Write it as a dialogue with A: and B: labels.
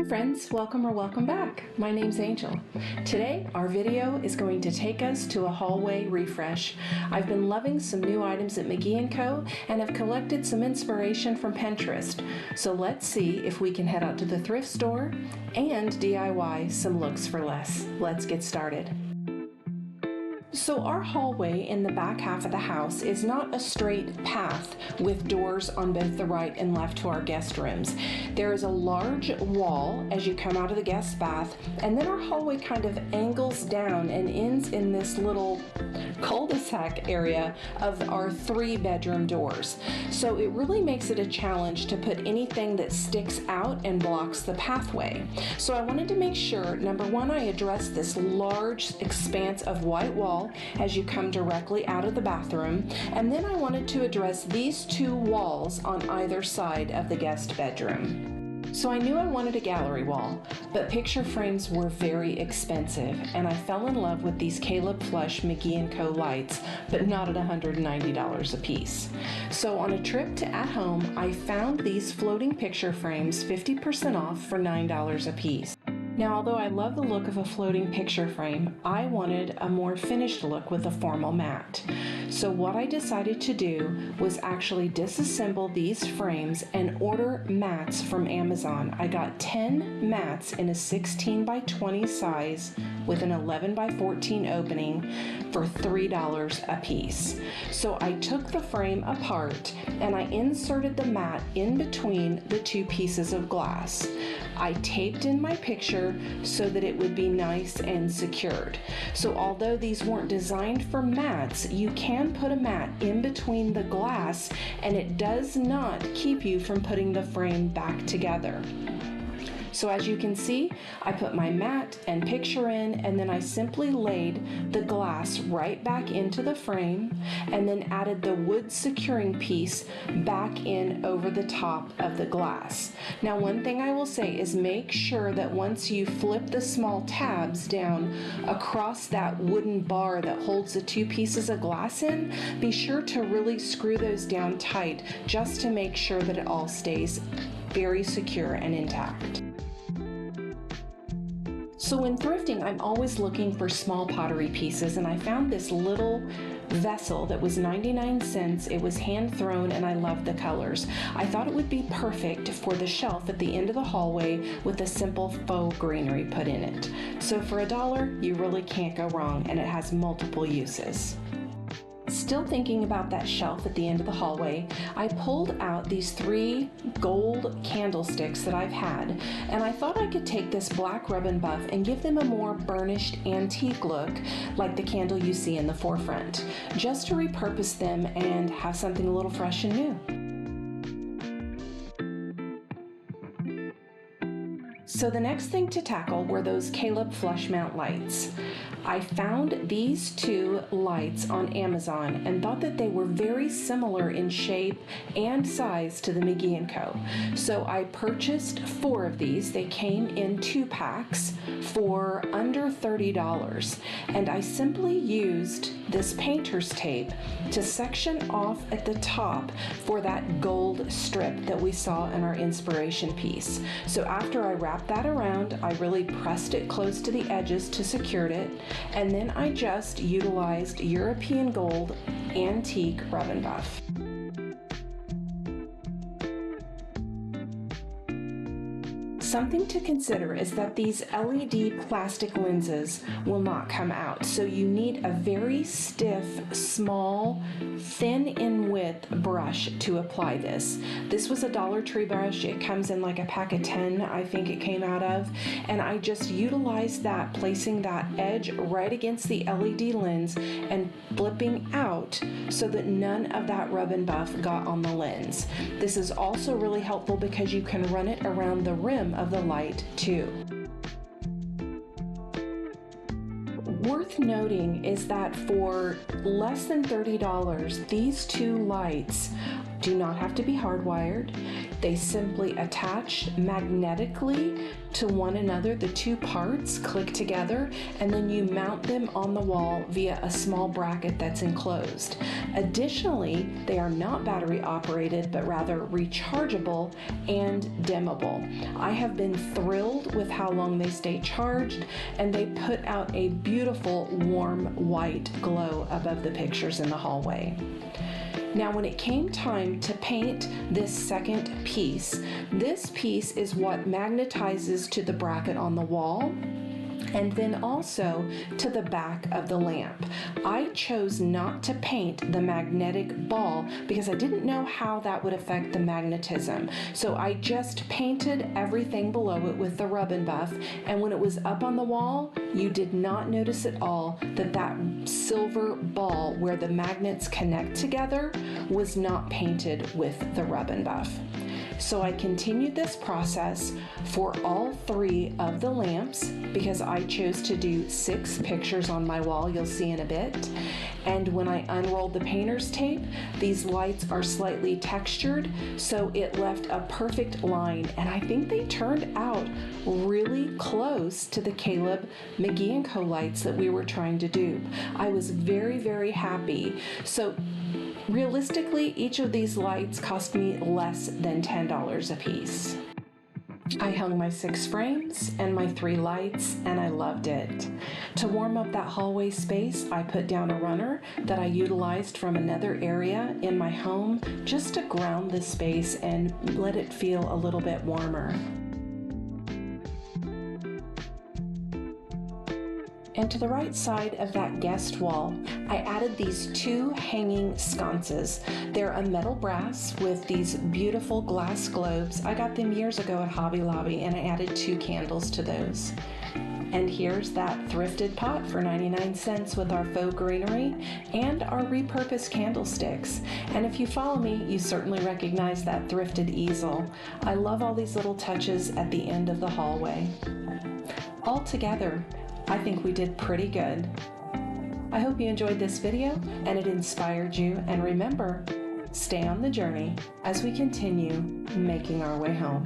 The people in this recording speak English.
A: friends, welcome back. My name's Angel. Today our video is going to take us to a hallway refresh. I've been loving some new items at Mcgee & Co. and have collected some inspiration from Pinterest. So let's see if we can head out to the thrift store and DIY some looks for less. Let's get started. So our hallway in the back half of the house is not a straight path with doors on both the right and left to our guest rooms. There is a large wall as you come out of the guest bath, and then our hallway kind of angles down and ends in this little cul-de-sac area of our 3-bedroom doors. So it really makes it a challenge to put anything that sticks out and blocks the pathway. So I wanted to make sure, number one, I addressed this large expanse of white wall as you come directly out of the bathroom, and then I wanted to address these 2 walls on either side of the guest bedroom. So I knew I wanted a gallery wall, but picture frames were very expensive, and I fell in love with these Caleb Flush Mcgee & Co. lights, but not at $190 a piece. So on a trip to At Home, I found these floating picture frames 50% off for $9 a piece. Now, although I love the look of a floating picture frame, I wanted a more finished look with a formal mat. So what I decided to do was actually disassemble these frames and order mats from Amazon. I got 10 mats in a 16 by 20 size with an 11 by 14 opening for $3 a piece. So I took the frame apart and I inserted the mat in between the 2 pieces of glass. I taped in my picture so that it would be nice and secured. So although these weren't designed for mats, you can put a mat in between the glass and it does not keep you from putting the frame back together. So as you can see, I put my mat and picture in, and then I simply laid the glass right back into the frame and then added the wood securing piece back in over the top of the glass. Now, one thing I will say is make sure that once you flip the small tabs down across that wooden bar that holds the 2 pieces of glass in, be sure to really screw those down tight just to make sure that it all stays very secure and intact. So when thrifting, I'm always looking for small pottery pieces, and I found this little vessel that was 99 cents. It was hand thrown and I loved the colors. I thought it would be perfect for the shelf at the end of the hallway with a simple faux greenery put in it. So for $1, you really can't go wrong, and it has multiple uses. Still thinking about that shelf at the end of the hallway, I pulled out these 3 gold candlesticks that I've had, and I thought I could take this black rub and buff and give them a more burnished antique look like the candle you see in the forefront, just to repurpose them and have something a little fresh and new. So the next thing to tackle were those Caleb Flush mount lights. I found these 2 lights on Amazon and thought that they were very similar in shape and size to the Mcgee & Co. So I purchased 4 of these. They came in 2 packs for under $30, and I simply used this painter's tape to section off at the top for that gold strip that we saw in our inspiration piece. So after I wrapped that around, I really pressed it close to the edges to secure it, and then I just utilized European gold antique rub and buff. Something to consider is that these LED plastic lenses will not come out, so you need a very stiff, small, thin in width brush to apply this. This was a Dollar Tree brush. It comes in like a pack of 10, I think it came out of, and I just utilized that, placing that edge right against the LED lens and flipping out so that none of that rub and buff got on the lens. This is also really helpful because you can run it around the rim of the light too. Worth noting is that for less than $30, these 2 lights do not have to be hardwired. They simply attach magnetically to one another. The two parts click together, and then you mount them on the wall via a small bracket that's enclosed. Additionally, they are not battery operated, but rather rechargeable and dimmable. I have been thrilled with how long they stay charged, and they put out a beautiful warm white glow above the pictures in the hallway. Now, when it came time to paint this second piece, this piece is what magnetizes to the bracket on the wall and then also to the back of the lamp. I chose not to paint the magnetic ball because I didn't know how that would affect the magnetism. So I just painted everything below it with the rub and buff, and when it was up on the wall, you did not notice at all that that silver ball where the magnets connect together was not painted with the rub and buff. So I continued this process for all 3 of the lamps because I chose to do 6 pictures on my wall, you'll see in a bit. And when I unrolled the painter's tape, these lights are slightly textured, so it left a perfect line, and I think they turned out really close to the Caleb Mcgee & Co. lights that we were trying to do. I was very, very happy. So realistically, each of these lights cost me less than $10 a piece. I hung my 6 frames and my 3 lights, and I loved it. To warm up that hallway space, I put down a runner that I utilized from another area in my home just to ground the space and let it feel a little bit warmer. And to the right side of that guest wall, I added these 2 hanging sconces. They're a metal brass with these beautiful glass globes. I got them years ago at Hobby Lobby, and I added 2 candles to those. And here's that thrifted pot for 99 cents with our faux greenery and our repurposed candlesticks. And if you follow me, you certainly recognize that thrifted easel. I love all these little touches at the end of the hallway. All together, I think we did pretty good. I hope you enjoyed this video and it inspired you, and remember, stay on the journey as we continue making our way home.